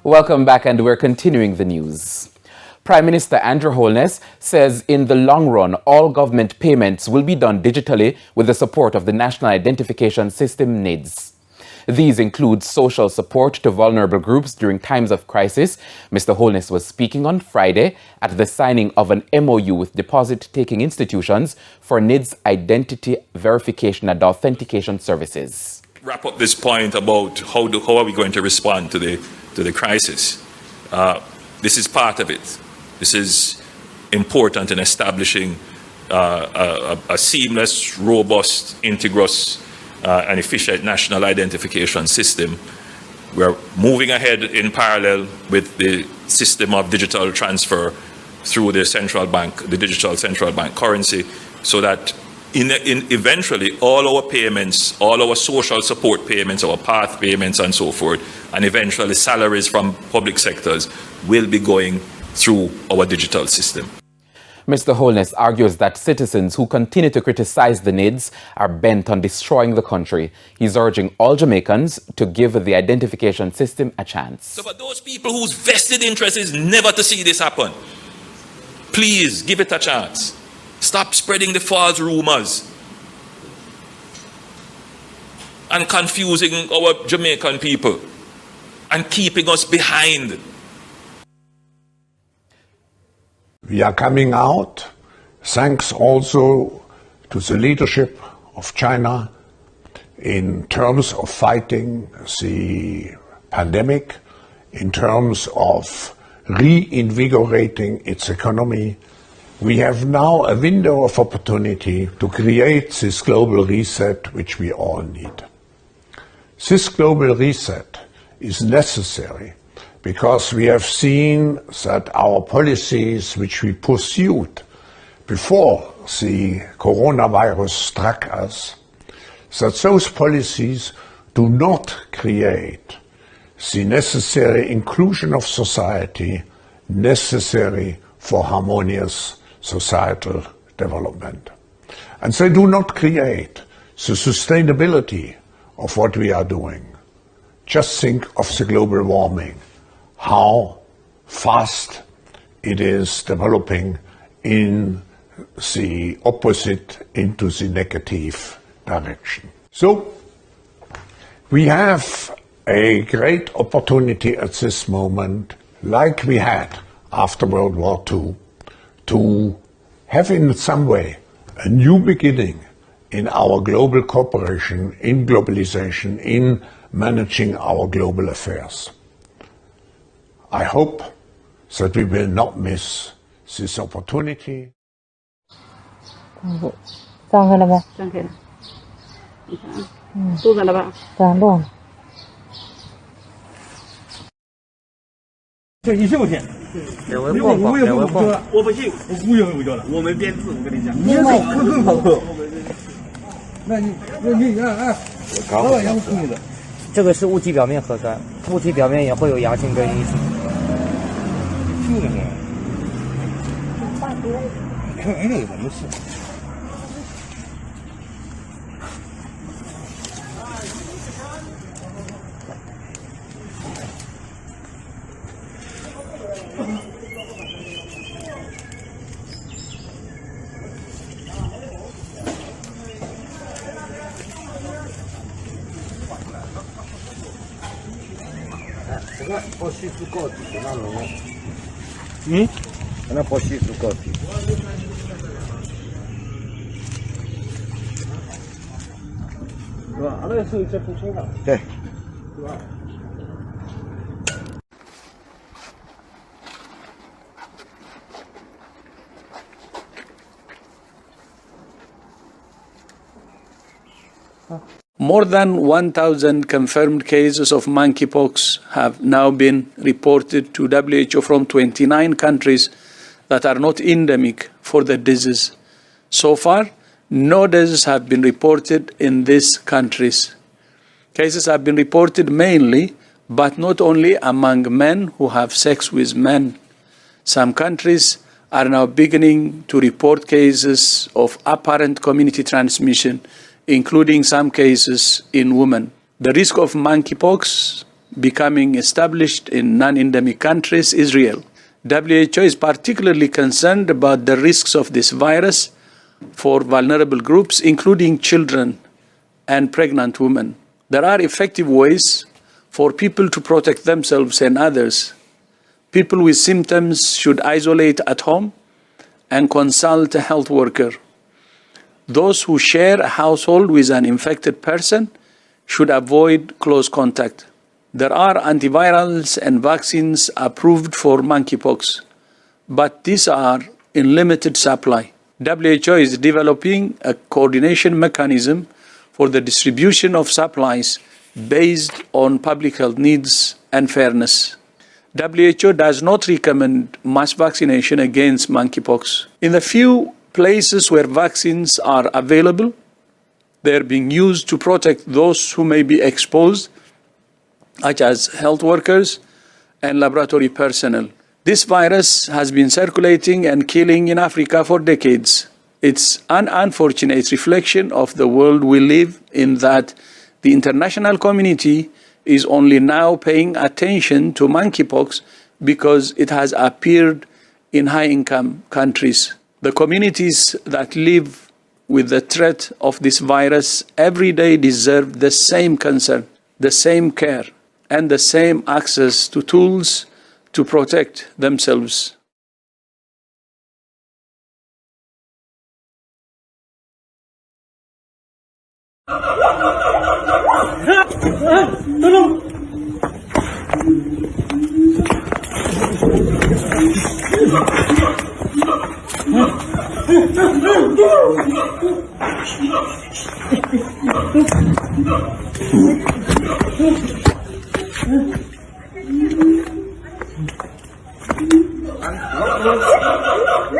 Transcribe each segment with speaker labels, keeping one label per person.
Speaker 1: Welcome back, and we're continuing the news. Prime Minister Andrew Holness says in the long run, all government payments will be done digitally with the support of the National Identification System NIDS. These include social support to vulnerable groups during times of crisis. Mr. Holness was speaking on Friday at the signing of an MOU with deposit-taking institutions for NIDS identity verification and authentication services.
Speaker 2: Wrap up this point about how are we going to respond to the crisis. This is part of it. This is important in establishing a seamless, robust, integrous, and efficient national identification system. We're moving ahead in parallel with the system of digital transfer through the central bank, the digital central bank currency, so that eventually all our payments, all our social support payments, our path payments and so forth, and eventually salaries from public sectors will be going through our digital system.
Speaker 1: Mr. Holness argues that citizens who continue to criticize the NIDS are bent on destroying the country. He's urging all Jamaicans to give the identification system a chance.
Speaker 2: So for those people whose vested interest is never to see this happen, please give it a chance. Stop spreading the false rumors and confusing our Jamaican people and keeping us behind.
Speaker 3: We are coming out, thanks also to the leadership of China in terms of fighting the pandemic, in terms of reinvigorating its economy. We have now a window of opportunity to create this global reset which we all need. This global reset is necessary because we have seen that our policies which we pursued before the coronavirus struck us, that those policies do not create the necessary inclusion of society necessary for harmonious societal development. And they do not create the sustainability of what we are doing. Just think of the global warming, how fast it is developing in the opposite, into the negative direction. So we have a great opportunity at this moment, like we had after World War II, to have in some way a new beginning in our global cooperation, in globalization, in managing our global affairs. I hope that we will not miss this opportunity.
Speaker 4: 这个是物体表面核酸，物体表面也会有阳性跟阴性。就是这样。看那个没事。这个保系数高的在那弄？那保系数高的。是吧？那是在附近的。对。是吧？
Speaker 5: More than 1,000 confirmed cases of monkeypox have now been reported to WHO from 29 countries that are not endemic for the disease. So far, no deaths have been reported in these countries. Cases have been reported mainly, but not only among men who have sex with men. Some countries are now beginning to report cases of apparent community transmission, including some cases in women. The risk of monkeypox becoming established in non-endemic countries is real. WHO is particularly concerned about the risks of this virus for vulnerable groups, including children and pregnant women. There are effective ways for people to protect themselves and others. People with symptoms should isolate at home and consult a health worker. Those who share a household with an infected person should avoid close contact. There are antivirals and vaccines approved for monkeypox, but these are in limited supply. WHO is developing a coordination mechanism for the distribution of supplies based on public health needs and fairness. WHO does not recommend mass vaccination against monkeypox. In the few places where vaccines are available, they are being used to protect those who may be exposed, such as health workers and laboratory personnel. This virus has been circulating and killing in Africa for decades. It's an unfortunate reflection of the world we live in that the international community is only now paying attention to monkeypox because it has appeared in high-income countries. The communities that live with the threat of this virus every day deserve the same concern, the same care, and the same access to tools to protect themselves.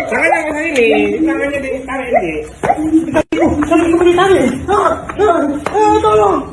Speaker 6: Jangan ke sini, tangannya ditarik ini. Tolong.